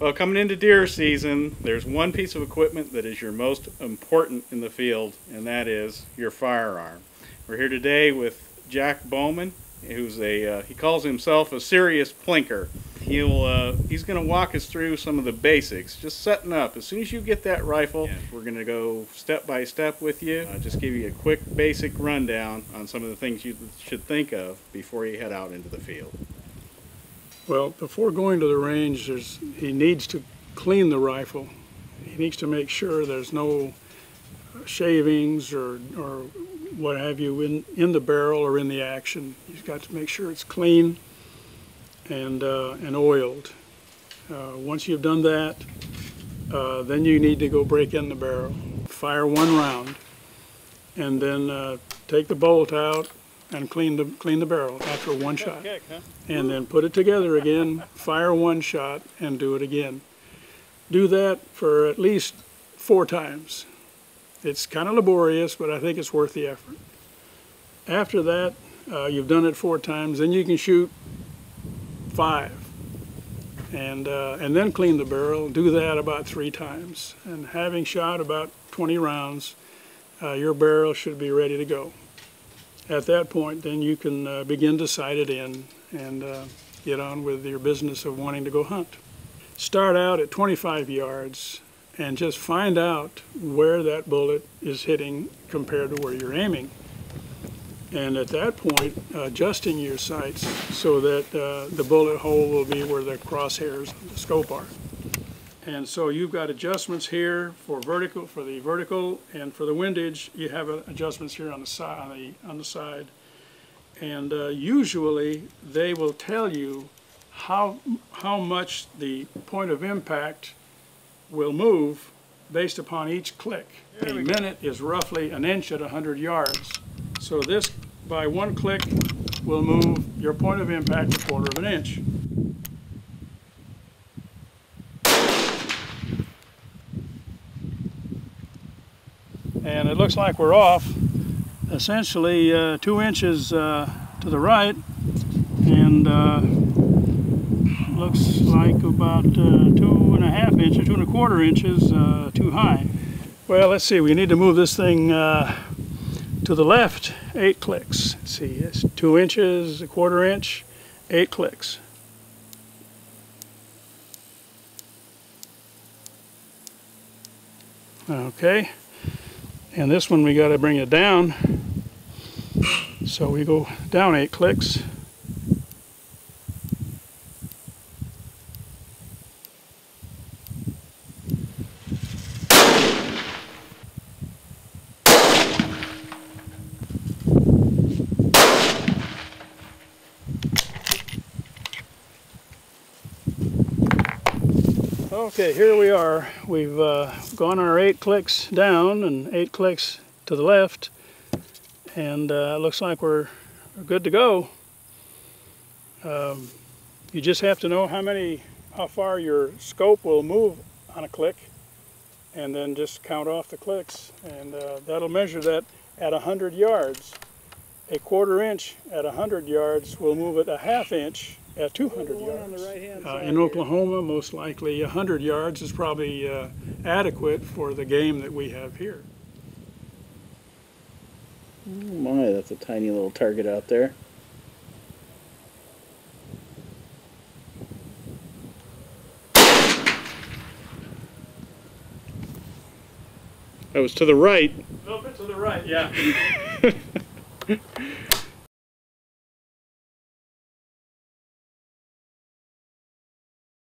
Well, coming into deer season, there's one piece of equipment that is your most important in the field, and that is your firearm. We're here today with Jack Bowman, who's he calls himself a serious plinker. He's going to walk us through some of the basics, just setting up. As soon as you get that rifle, we're going to go step by step with you. Just give you a quick basic rundown on some of the things you should think of before you head out into the field. Well, before going to the range, he needs to clean the rifle. He needs to make sure there's no shavings or what have you in the barrel or in the action. He's got to make sure it's clean and oiled. Once you've done that, then you need to go break in the barrel, fire one round, and then take the bolt out and clean the barrel after one shot. And then put it together again, fire one shot, and do it again. Do that for at least 4 times. It's kind of laborious, but I think it's worth the effort. After that, you've done it 4 times, then you can shoot 5. And then clean the barrel. Do that about 3 times. And having shot about 20 rounds, your barrel should be ready to go. At that point, then you can begin to sight it in and get on with your business of wanting to go hunt. Start out at 25 yards and just find out where that bullet is hitting compared to where you're aiming. And at that point, adjusting your sights so that the bullet hole will be where the crosshairs of the scope are. And so you've got adjustments here for the vertical, and for the windage, you have adjustments here on the side. And usually they will tell you how much the point of impact will move based upon each click. A minute is roughly an inch at 100 yards. So this, by one click, will move your point of impact 1/4 of an inch. And it looks like we're off essentially 2 inches to the right, and looks like about 2.5 inches, 2.25 inches too high. Well, let's see, we need to move this thing to the left 8 clicks. Let's see, it's 2 inches, 1/4 inch, 8 clicks. Okay. And this one we got to bring it down, so we go down 8 clicks. Okay, here we are. We've gone our 8 clicks down and 8 clicks to the left, and it looks like we're good to go. You just have to know how far your scope will move on a click, and then just count off the clicks, and that'll measure that at 100 yards. 1/4 inch at 100 yards will move it 1/2 inch at 200 yards. In Oklahoma, most likely 100 yards is probably adequate for the game that we have here. Oh my, that's a tiny little target out there. That was to the right. A little bit to the right, yeah.